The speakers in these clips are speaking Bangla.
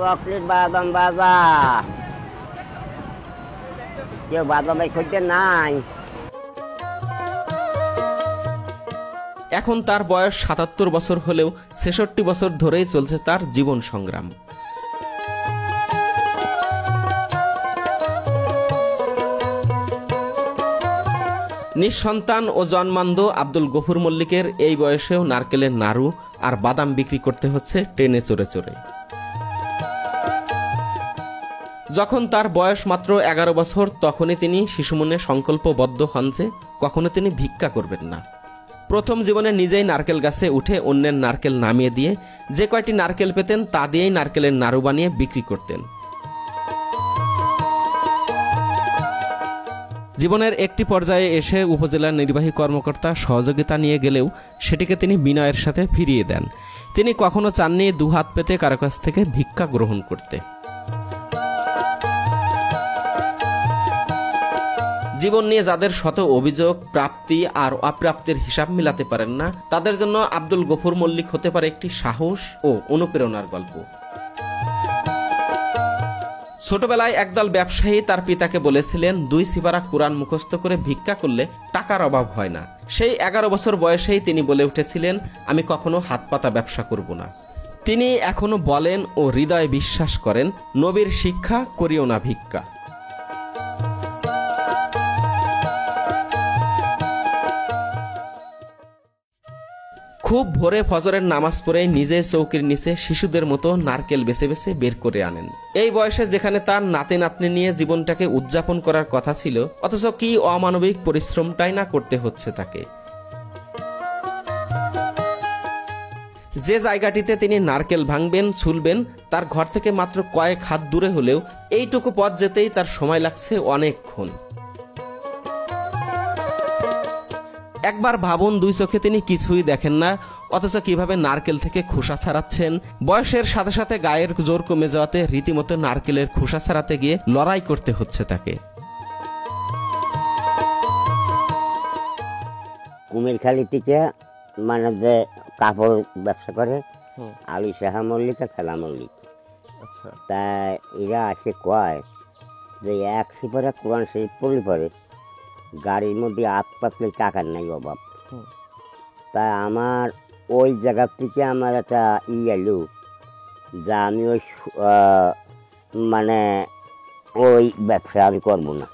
চকলেট বাদাম বাজা কেউ বাদামের খুঁজতে নাই। এখন তার বয়স ৭৭ বছর হলেও ৬৬ বছর ধরেই চলছে তার জীবন সংগ্রাম। নিঃসন্তান ও জন্মান্ধ আব্দুল গফুর মল্লিকের এই বয়সেও নারকেলের নাড়ু আর বাদাম বিক্রি করতে হচ্ছে ট্রেনে চড়ে চড়ে। যখন তার বয়স মাত্র ১১ বছর তখনই তিনি শিশুমনে সংকল্পবদ্ধ হন যে কখনো তিনি ভিক্ষা করবেন না। প্রথম জীবনে নিজেই নারকেল গাছে উঠে অন্যের নারকেল নামিয়ে দিয়ে যে কয়টি নারকেল পেতেন তা দিয়েই নারকেলের নাড়ু বানিয়ে বিক্রি করতেন। জীবনের একটি পর্যায়ে এসে উপজেলার নির্বাহী কর্মকর্তা সহযোগিতা নিয়ে গেলেও সেটিকে তিনি বিনয়ের সাথে ফিরিয়ে দেন। তিনি কখনো চাননি দুহাত পেতে কারো কাছ থেকে ভিক্ষা গ্রহণ করতে। জীবন নিয়ে যাদের শত অভিযোগ, প্রাপ্তি আর অপ্রাপ্তির হিসাব মিলাতে পারেন না, তাদের জন্য আব্দুল গফুর মল্লিক হতে পারে একটি সাহস ও অনুপ্রেরণার গল্প। ছোটবেলায় একদল ব্যবসায়ী তার পিতাকে বলেছিলেন ২ সিপারা কোরআন মুখস্থ করে ভিক্ষা করলে টাকার অভাব হয় না। সেই ১১ বছর বয়সেই তিনি বলে উঠেছিলেন, আমি কখনো হাত পাতা ব্যবসা করব না। তিনি এখনো বলেন ও হৃদয়ে বিশ্বাস করেন, নবীর শিক্ষা করিও না ভিক্ষা। খুব ভোরে ফজরের নামাজ পড়ে নিজে চৌকির নিচে শিশুদের মতো নারকেল বেছে বেছে বের করে আনেন। এই বয়সে যেখানে তার নাতি নাতনি নিয়ে জীবনটাকে উদযাপন করার কথা ছিল, অথচ কি অমানবিক পরিশ্রমটাই না করতে হচ্ছে তাকে। যে জায়গাটিতে তিনি নারকেল ভাঙবেন, ছুলবেন, তার ঘর থেকে মাত্র কয়েক হাত দূরে হলেও এইটুকু পথ যেতেই তার সময় লাগছে অনেকক্ষণ। একবার ভাবুন, 2 চোখে তিনি কিছুই দেখেন না, অথচ কিভাবে নারকেল থেকে খোসা ছাড়াচ্ছেন। বয়সের সাথে সাথে গায়ের জোর কমে যাওয়াতে রীতিমতো নারকেলের খোসা ছাড়াতে গিয়ে লড়াই করতে হচ্ছে তাকে। কুমিরখালী থেকে মানে যে কাপড় ব্যবসা করে আলী সাহা মল্লিক আর খেলা মল্লিক, তা এরা আসে কয় যে 1 সিপারা কোরআন শরীফ পড়লে পরে গাড়ির মধ্যে হাত পাতলে টাকার নাই অভাব। তা আমার ওই জায়গা থেকে আমার একটা এলো যা আমি ওই মানে ওই ব্যবসা আমি করবো না,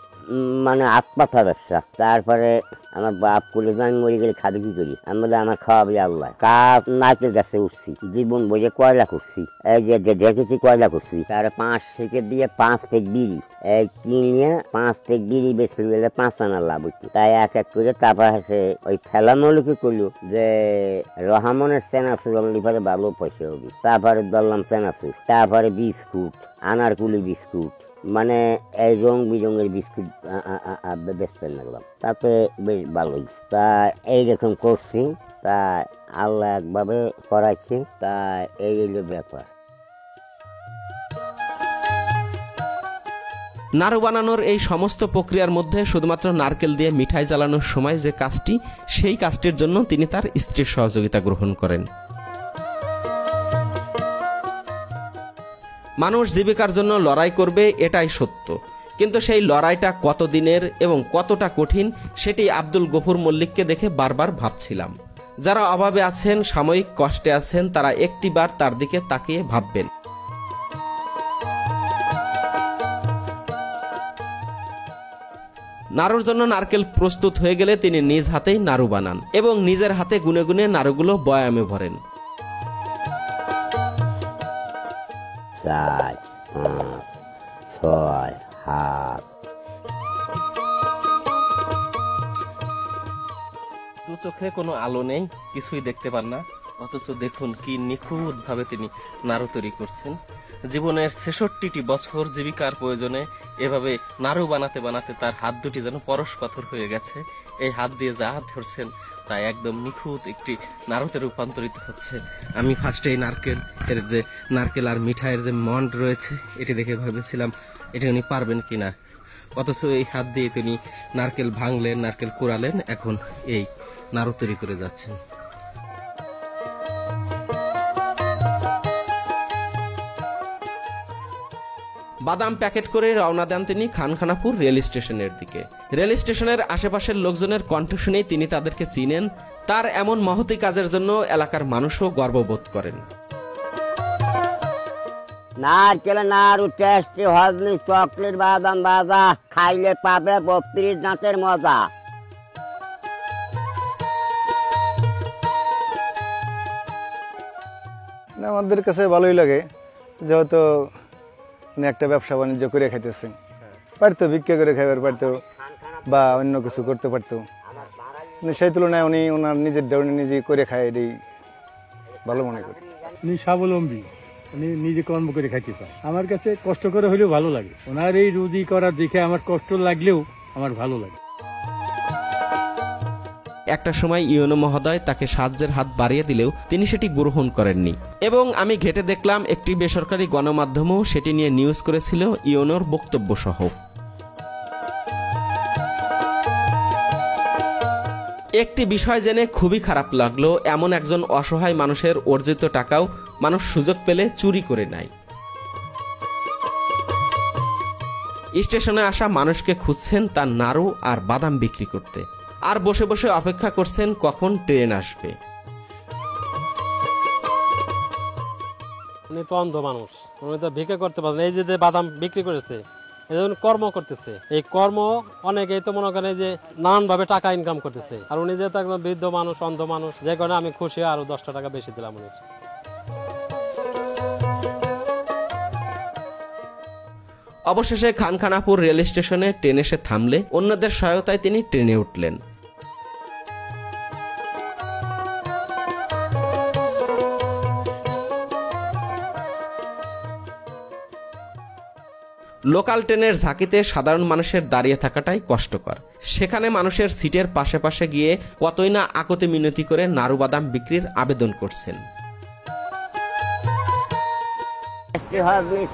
মানে হাত পাতা ব্যবসা। তারপরে আমার বাপ করে আমি মরে গেলে খাবি কি করি, আমি বলে আমার খাওয়াবি আল্লাহ। কাজ নাচের গাছে উঠছি, জীবন বইয়ে কয়লা করছি, এই যে দেখেছি কয়লা করছি। তার 5 থেকে দিয়ে 5 পেক বিড়ি, এই কিনে 5 পেক বিড়ি বেশি গেলে 5 আনা লাভ হইতো। তাই এক এক করে তারপর সে ওই ফেলামৌলিকে করলো যে রহমানের চেনাচুর লিভারে ভালো পয়সা হবে। তারপরে ধরলাম চেনাচুর, তারপরে বিস্কুট, আনারকুলি বিস্কুট, মানে এই রং বিরঙের বিস্কুট বেচতে লাগলাম, তাতে বেশ ভালোই। তা এইরকম করছি, তা আল্লাহ একভাবে করাইছে। তা এই হলো ব্যাপার। নাড়ু বানানোর এই সমস্ত প্রক্রিয়ার মধ্যে শুধুমাত্র নারকেল দিয়ে মিঠাই জ্বালানোর সময় যে কাজটি, সেই কাজটির জন্য তিনি তার স্ত্রীর সহযোগিতা গ্রহণ করেন। মানুষ জীবিকার জন্য লড়াই করবে, এটাই সত্য, কিন্তু সেই লড়াইটা কতদিনের এবং কতটা কঠিন সেটি আব্দুল গফুর মল্লিককে দেখে বারবার ভাবছিলাম। যারা অভাবে আছেন, সাময়িক কষ্টে আছেন, তারা একটিবার তার দিকে তাকিয়ে ভাববেন। নাড়ুর জন্য নারকেল প্রস্তুত হয়ে গেলে তিনি নিজ হাতেই নাড়ু বানান এবং নিজের হাতে গুনে গুনে নাড়ুগুলো বয়ামে ভরেন। 4, 5, 6 হাত। দু চোখে কোনো আলো নেই, কিছুই দেখতে পান না, অথচ দেখুন কি নিখুঁত ভাবে তিনি নাড়ু তৈরি করছেন। জীবনের ৬৬টি বছর জীবিকার প্রয়োজনে এভাবে নাড়ু বানাতে বানাতে তার হাত দুটি যেন পরশ পাথর হয়ে গেছে। এই হাত দিয়ে যা ধরছেন তা একদম নিখুঁত একটি নাড়ুতে রূপান্তরিত হচ্ছে। আমি ফার্স্টে এই নারকেল আর মিঠাইয়ের যে মন্ড রয়েছে এটি দেখে ভেবেছিলাম এটি উনি পারবেন কিনা, অথচ এই হাত দিয়ে তিনি নারকেল ভাঙলেন, নারকেল কুড়ালেন, এখন এই নাড়ু তৈরি করে যাচ্ছেন। বাদাম প্যাকেট করে রওনা দেন তিনি খানখানাপুর রেল স্টেশনের দিকে। রেল স্টেশনের আশেপাশের লোকজনের কণ্ঠ শুনেই তিনি তাদেরকে চিনেন। তার এমন মহতি কাজের জন্য এলাকার মানুষও গর্ববোধ করেন। নারকেল নাড়ু টেস্টি হজমি চকলেট বাদাম ভাজা খাইলে পাবে 32 দাঁতের মজা। আমাদের কাছে ভালোই লাগে, যেহেতু একটা ব্যবসা বাণিজ্য করে খাইতেছে, পারতো ভিক্ষা করে খাইবার পারতো বা অন্য কিছু করতে পারতো। সেই তুলনায় উনি ওনার নিজের উনি নিজে করে খায়, এটাই ভালো মনে করি। উনি স্বাবলম্বী, উনি নিজে কর্ম করে খাইতে চায়। আমার কাছে কষ্ট করে হলেও ভালো লাগে। ওনার এই রুজি করার দেখে আমার কষ্ট লাগলেও আমার ভালো লাগে। একটা সময় ইউনো মহোদয় তাকে সাহায্যের হাত বাড়িয়ে দিলেও তিনি সেটি গ্রহণ করেননি এবং আমি ঘেটে দেখলাম একটি বেসরকারি গণমাধ্যমও সেটি নিয়ে নিউজ করেছিল ইউনোর বক্তব্য সহ। একটি বিষয় জেনে খুবই খারাপ লাগলো, এমন একজন অসহায় মানুষের অর্জিত টাকাও মানুষ সুযোগ পেলে চুরি করে নেয়। স্টেশনে আসা মানুষকে খুঁজছেন তার নাড়ু আর বাদাম বিক্রি করতে, আর বসে বসে অপেক্ষা করছেন কখন ট্রেন আসবে। উনি তো অন্ধ মানুষ, উনি তো ভিক্ষা করতে পারেন। এই যে বাদাম বিক্রি করেছে, এই জন্য কর্ম করতেছে। এই কর্ম অনেকেই তো মনে করেন যে নানান ভাবে টাকা ইনকাম করতেছে, আর উনি যেহেতু একদম বৃদ্ধ মানুষ, অন্ধ মানুষ, যে কারণে আমি খুশি, আরো 10টা টাকা বেশি দিলাম উনি। অবশেষে খানখানাপুর রেল স্টেশনে ট্রেন এসে থামলে অন্যদের সহায়তায় তিনি ট্রেনে উঠলেন। লোকাল ট্রেনের ঝাঁকিতে সাধারণ মানুষের দাঁড়িয়ে থাকাটাই কষ্টকর। সেখানে মানুষের সিটের পাশে পাশে গিয়ে কতই না আকতি মিনতি করে নাড়ু বাদাম বিক্রির আবেদন করছেন।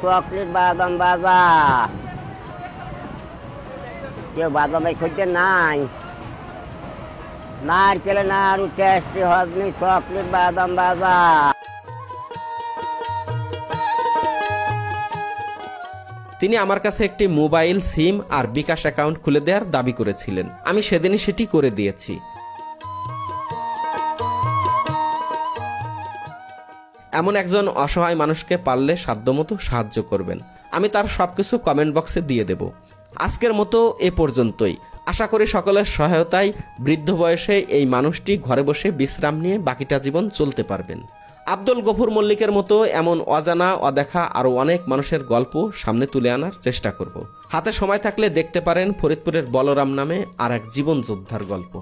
চকলেট বাদাম ভাজা কেউ বাদামে খুঁজতে নাই। নারকেল নাড়ু টেস্টি হজমি চকলেট বাদাম ভাজা। তিনি আমার কাছে একটি মোবাইল সিম আর বিকাশ অ্যাকাউন্ট খুলে দেওয়ার দাবি করেছিলেন। আমি সেদিনই সেটি করে দিয়েছি। এমন একজন অসহায় মানুষকে পারলে সাধ্যমতো সাহায্য করবেন। আমি তার সবকিছু কমেন্ট বক্সে দিয়ে দেব। আজকের মতো এ পর্যন্তই। আশা করি সকলের সহায়তায় বৃদ্ধ বয়সে এই মানুষটি ঘরে বসে বিশ্রাম নিয়ে বাকিটা জীবন চলতে পারবেন। আব্দুল গফুর মল্লিকের মতো এমন অজানা অদেখা আরও অনেক মানুষের গল্প সামনে তুলে আনার চেষ্টা করব। হাতে সময় থাকলে দেখতে পারেন ফরিদপুরের বলরাম নামে আর এক জীবন যোদ্ধার গল্প।